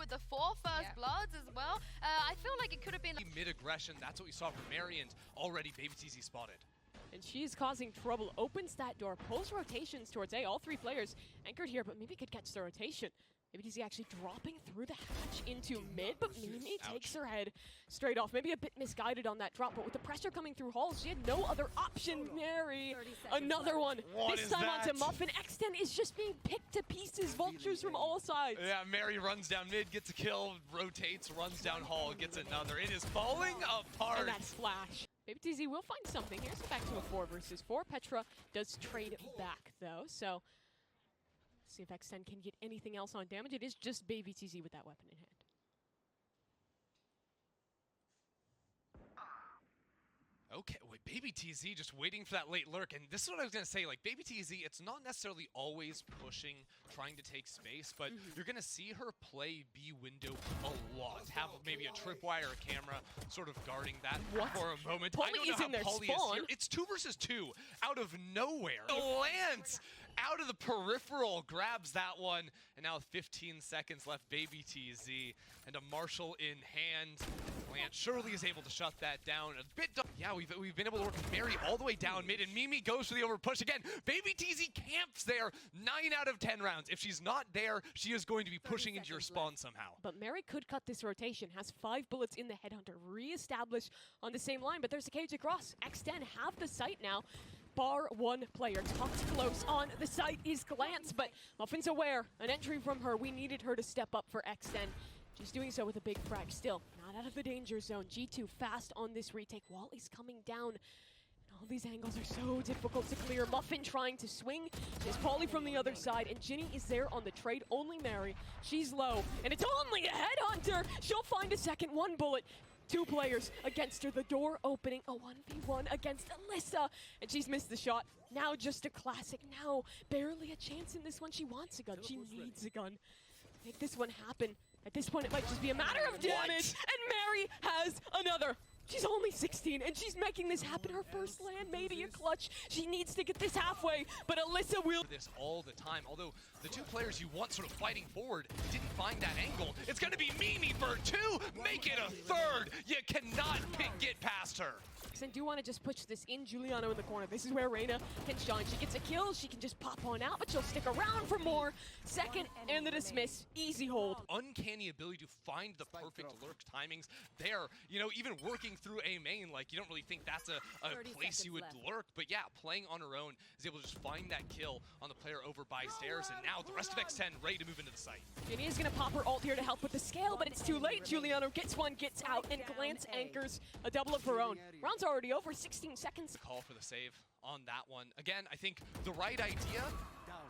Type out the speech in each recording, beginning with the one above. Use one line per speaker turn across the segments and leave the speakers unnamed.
with the 4 first bloods as well. I feel like it could have been
mid-aggression. That's what we saw from Mary, and already Baby TZ spotted.
And she's causing trouble. Opens that door, pulls rotations towards A. All 3 players anchored here, but maybe could catch the rotation. Maybe he's actually dropping through the hatch into mid, but Mimi takes her head straight off. Maybe a bit misguided on that drop, but with the pressure coming through halls, she had no other option. Mary, another one. This time onto Muffin. X10 is just being picked to pieces. Vultures from all sides.
Yeah, Mary runs down mid, gets a kill, rotates, runs down hall, gets another. It is falling apart.
And that's Flash. Baby TZ will find something here. So back to a 4 versus 4. Petra does trade back, though, so see if X10 can get anything else on damage. It is just Baby TZ with that weapon in hand.
Okay, wait, Baby TZ just waiting for that late lurk, and this is what I was going to say, like, Baby TZ, it's not necessarily always pushing, trying to take space, but you're going to see her play B window a lot, have maybe a tripwire or a camera sort of guarding that for a moment.
Polly
I don't know
is
how
in their
Polly
spawn.
is here. It's 2 versus 2, out of nowhere. Lance, out of the peripheral, grabs that one, and now 15 seconds left, Baby TZ, and a Marshall in hand. Lance surely is able to shut that down. A bit yeah, we've been able to work with Mary all the way down mid, and Mimi goes for the overpush again. Baby TZ camps there 9 out of 10 rounds. If she's not there, she is going to be pushing into your spawn somehow.
But Mary could cut this rotation, has 5 bullets in the Headhunter, re-established on the same line, but there's a cage across. X10 have the site now. Bar 1 player tucked close on the site is Glance, but Muffin's aware. An entry from her. We needed her to step up for X10. She's doing so with a big frag. Still, not out of the danger zone. G2 fast on this retake. Wally's coming down. And all these angles are so difficult to clear. Muffin trying to swing. There's Polly from the other side. And Ginny is there on the trade. Only Mary. She's low. And it's only a Headhunter. She'll find a second. 1 bullet. 2 players against her. The door opening. A 1v1 against Alyssa. And she's missed the shot. Now just a classic. Now barely a chance in this one. She wants a gun. She needs a gun. Make this one happen. At this point, it might just be a matter of damage. And Mary has another. She's only 16, and she's making this happen. Her first land, maybe a clutch. She needs to get this halfway, but Alyssa will.
This all the time, although the 2 players you want sort of fighting forward didn't find that angle. It's going to be Mimi for 2. Make it a 3rd. You cannot get past her.
And do want to just push this in. Giuliano in the corner. This is where Reyna can shine. She gets a kill. She can just pop on out, but she'll stick around for more. Second and the dismiss. Easy hold.
Uncanny ability to find the perfect lurk timings there. You know, even working through a main, like, you don't really think that's a place you would lurk. But yeah, playing on her own is able to just find that kill on the player over by stairs. And now the rest of X10 ready to move into the site.
Ginny is going to pop her ult here to help with the scale, but it's too late. Giuliano gets one, gets out, and Glance anchors a double of her own. Round's already over. 16 seconds.
Call for the save on that one. Again, I think the right idea,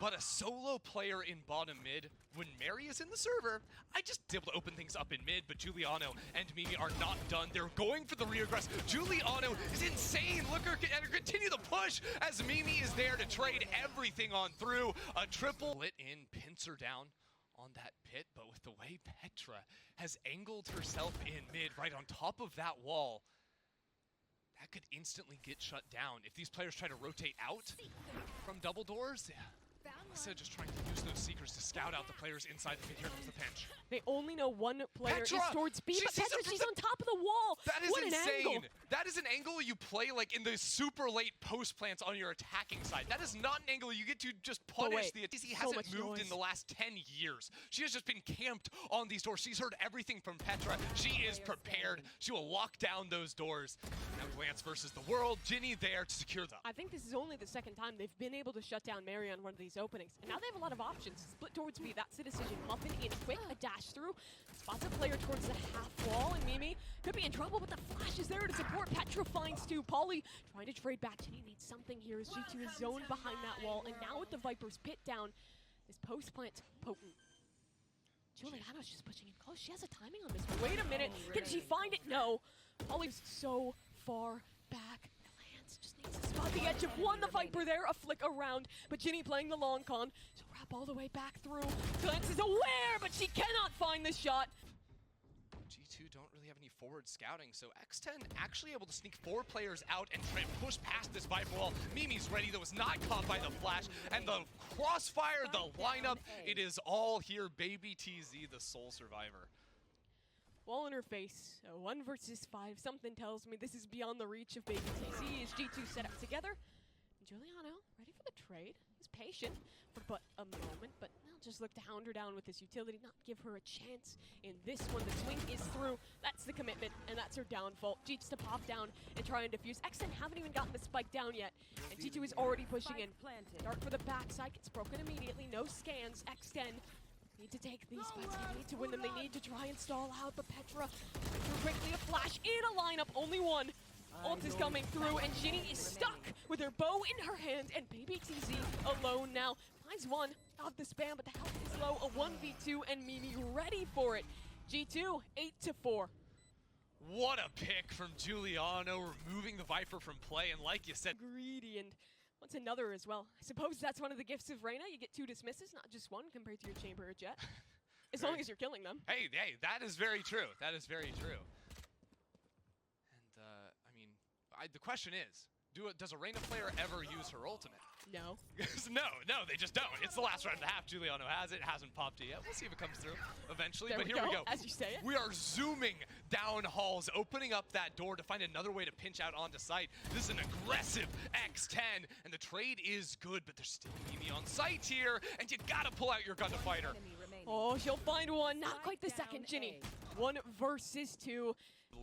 but a solo player in bottom mid, when Mary is in the server, I just able to open things up in mid, but Giuliano and Mimi are not done. They're going for the reaggress. Giuliano is insane. Look at her continue the push as Mimi is there to trade everything on through. A triple lit in, pins her down on that pit, but with the way Petra has angled herself in mid right on top of that wall, that could instantly get shut down. If these players try to rotate out from double doors, instead of just trying to use those seekers to scout out the players inside the mid, here comes the pinch.
They only know 1 player
Petra!
is towards B, but Petra, she's on top of the wall.
That is
what
insane.
An angle.
That is an angle you play like in the super late post plants on your attacking side. That is not an angle you get to just punish the TZ. Hasn't moved in the last 10 years. She has just been camped on these doors. She's heard everything from Petra. She is prepared. She will lock down those doors. Now Glance versus the world. Ginny there to secure them.
I think this is only the 2nd time they've been able to shut down Mary on one of these openings. And now they have a lot of options. Split towards B, that's the decision. Muffin in quick, a dash through. Spots a player towards the half wall, and Mimi could be in trouble, but the flash is there to support. Petra finds 2. Polly trying to trade back. Ginny needs something here as G2 is zoned behind that wall. And now with the Viper's pit down, this post plant potent. Giuliano's just pushing in close. She has a timing on this one. Wait a minute. Can she find it? No. Polly's so far back. Lance just needs to spot the edge of 1. The Viper there, a flick around. But Ginny playing the long con. She'll wrap all the way back through. Glance is aware, but she cannot find the shot.
G2 don't really have have any forward scouting, so X10 actually able to sneak 4 players out and try and push past this Viper wall. Mimi's ready, that was not caught by the flash, and the crossfire, the lineup, it is all here. Baby TZ, the sole survivor.
Wall in her face, 1 versus 5. Something tells me this is beyond the reach of Baby TZ as G2 set up together. Giuliano, ready for the trade. He's patient for but a moment, but now just look to hound her down with his utility, not give her a chance in this one. The swing is through. That's the commitment, and that's her downfall. G2 to pop down and try and defuse. X10 haven't even gotten the spike down yet, and G2 is already pushing in. Dart for the backside, gets broken immediately. No scans. X10 need to take these fights. They need to win them. They need to try and stall out, but Petra quickly a flash in a lineup. Only one. Ult is coming through, and Ginny is stuck with her bow in her hand, and Baby TZ alone now. Finds one of the spam, but the health is low. A 1v2, and Mimi ready for it. G2, 8-4.
What a pick from Giuliano, removing the Viper from play, and like you said,
greedy, and wants another as well. I suppose that's one of the gifts of Reyna. You get 2 dismisses, not just 1 compared to your Chamber or Jet. As long as you're killing them.
Hey, that is very true. That is very true. I mean, the question is, does a Reyna player ever use her ultimate?
No.
no, they just don't. It's the last round and a half. Giuliano has it. Hasn't popped it yet. We'll see if it comes through eventually.
There
but
we
here
go,
we go.
as you say it.
We are zooming down halls, opening up that door to find another way to pinch out onto site. This is an aggressive X10, and the trade is good, but there's still Mimi on site here, and you gotta pull out your gun to fight her.
Oh, she'll find one. Not quite the second, Ginny. 1 versus 2.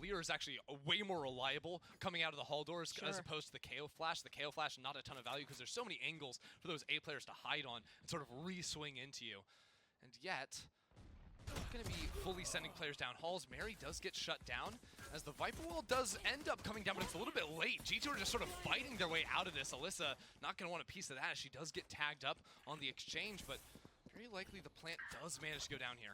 Lear is actually way more reliable coming out of the hall doors as opposed to the KO flash. The KO flash, not a ton of value because there's so many angles for those A players to hide on and sort of re-swing into you. And yet, not going to be fully sending players down halls. Mary does get shut down as the Viper wall does end up coming down, but it's a little bit late. G2 are just sort of fighting their way out of this. Alyssa not going to want a piece of that as she does get tagged up on the exchange, but very likely the plant does manage to go down here.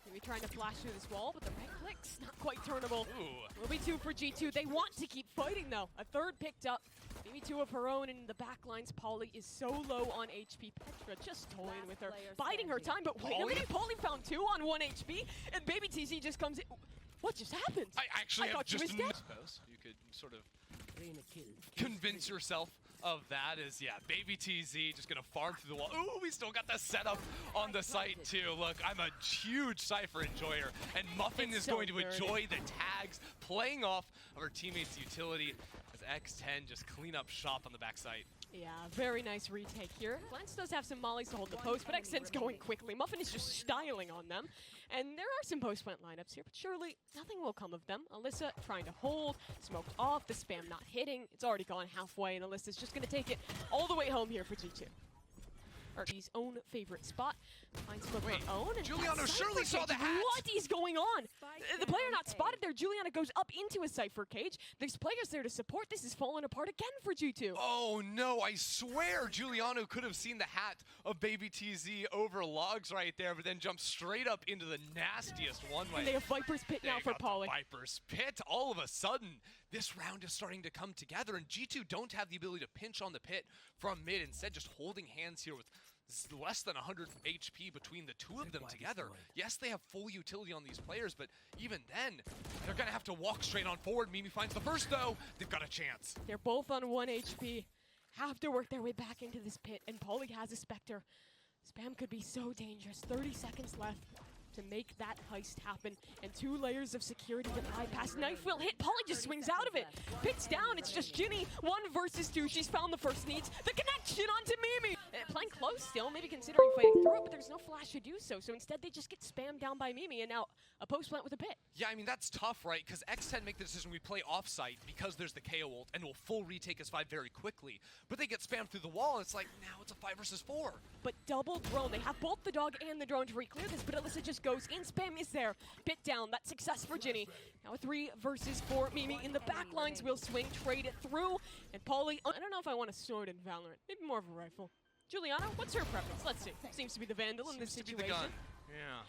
Maybe trying to flash through this wall, but the right click's not quite turnable.
Ooh.
Will be 2 for G2. They want to keep fighting, though. A 3rd picked up. Maybe 2 of her own in the back lines. Polly is so low on HP. Petra just toying with her, biding her time, but wait a minute. Polly found 2 on 1 HP, and Baby TZ just comes in. What just happened?
I actually have just
was dead.
Suppose you could sort of convince yourself of that is, yeah, Baby TZ just gonna farm through the wall. Ooh, we still got the setup on the site too. Look, I'm a huge Cypher enjoyer, and Muffin is going to enjoy the tags playing off of her teammates' utility as X10 just clean up shop on the back site.
Yeah, very nice retake here. Lance does have some mollies to hold the post, but X10's going quickly. Muffin is just styling on them. And there are some post-plant lineups here, but surely nothing will come of them. Alyssa trying to hold, smoked off, the spam not hitting. It's already gone halfway, and Alyssa's just going to take it all the way home here for G2. Or his own favorite spot. Finds some of her own. And
Giuliano surely saw the hat!
What is going on? The player not spotted there. Giuliano goes up into a Cypher cage. There's players there to support. This is falling apart again for G2.
Oh no, I swear Giuliano could have seen the hat of Baby TZ over logs right there, but then jumped straight up into the nastiest one-way.
And they have Viper's Pit now for Polly.
Viper's Pit. All of a sudden, this round is starting to come together, and G2 don't have the ability to pinch on the pit from mid, instead just holding hands here with less than 100 HP between the 2 of them together. Yes, they have full utility on these players, but even then, they're going to have to walk straight on forward. Mimi finds the first, though. They've got a chance.
They're both on 1 HP. Have to work their way back into this pit, and Polly has a Spectre. Spam could be so dangerous. 30 seconds left to make that heist happen, and 2 layers of security to bypass. Knife will hit. Polly just swings out of it. Pit's down. It's just Ginny. 1 versus 2. She's found the first needs. The connection onto Mimi. Playing close still, maybe considering fighting through it, but there's no flash to do so. So instead, they just get spammed down by Mimi, and now a post plant with a pit.
Yeah, I mean, that's tough, right? Because X10 make the decision we play off-site because there's the KO ult, and will full retake his 5 very quickly. But they get spammed through the wall, and it's like, now it's a 5 versus 4.
But double drone. They have both the dog and the drone to re-clear this, but Alyssa just goes in. Spam is there. Pit down. That's success for Ginny. Now a 3 versus 4. Mimi in the back lines will swing, trade it through. And Polly, I don't know if I want a sword in Valorant. Maybe more of a rifle. Giuliano, what's her preference? Let's see. Seems to be the Vandal in this situation.
Yeah.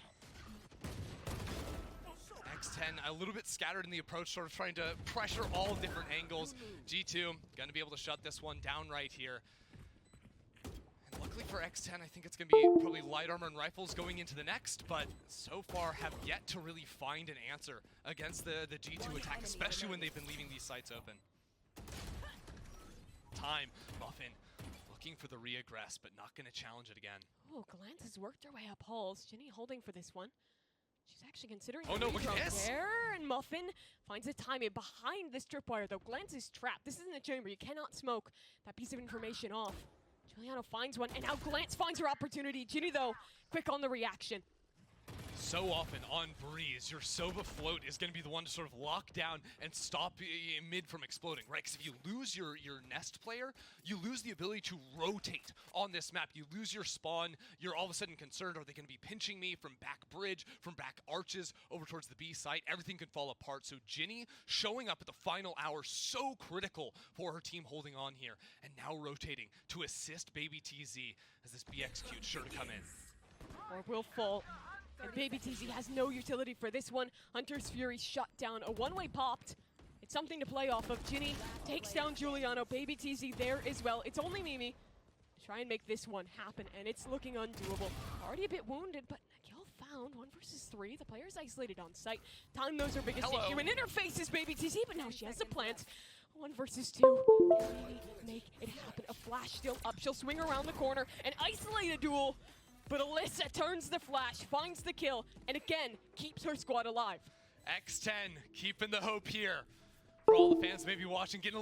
X10 a little bit scattered in the approach, sort of trying to pressure all different angles. G2 going to be able to shut this one down right here. And luckily likely for X10, I think it's going to be probably light armor and rifles going into the next, but so far have yet to really find an answer against the G2 attack, especially when they've been leaving these sites open. Time, Muffin looking for the reaggress, but not going to challenge it again.
Oh, Glance has worked her way up halls. Ginny holding for this one. She's actually considering
oh no, look at this!
There, and Muffin finds a timing behind this tripwire, though. Glance is trapped. This isn't a chamber. You cannot smoke that piece of information off. Juliano finds one, and now Glance finds her opportunity. Ginny, though, quick on the reaction.
So often on Breeze, your Sova float is going to be the one to sort of lock down and stop mid from exploding, right? Because if you lose your nest player, you lose the ability to rotate on this map. You lose your spawn, you're all of a sudden concerned, are they going to be pinching me from back bridge, from back arches, over towards the B site? Everything could fall apart. So Ginny showing up at the final hour, so critical for her team holding on here. And now rotating to assist Baby TZ as this BXQ is sure to come in.
Or will fall. And Baby TZ has no utility for this one. Hunter's Fury shut down. A one-way popped. It's something to play off of. Ginny takes down Juliano. Baby TZ there as well. It's only Mimi to try and make this one happen, and it's looking undoable. Already a bit wounded, but kill found. 1 versus 3. The player's isolated on site. Time knows her biggest issue. And interfaces Baby TZ, but now she has a plant. 1 versus 2. Can Mimi make it happen? A flash still up. She'll swing around the corner and isolate a duel. But Alyssa turns the flash, finds the kill, and again, keeps her squad alive.
X10 keeping the hope here. For all the fans maybe watching, getting a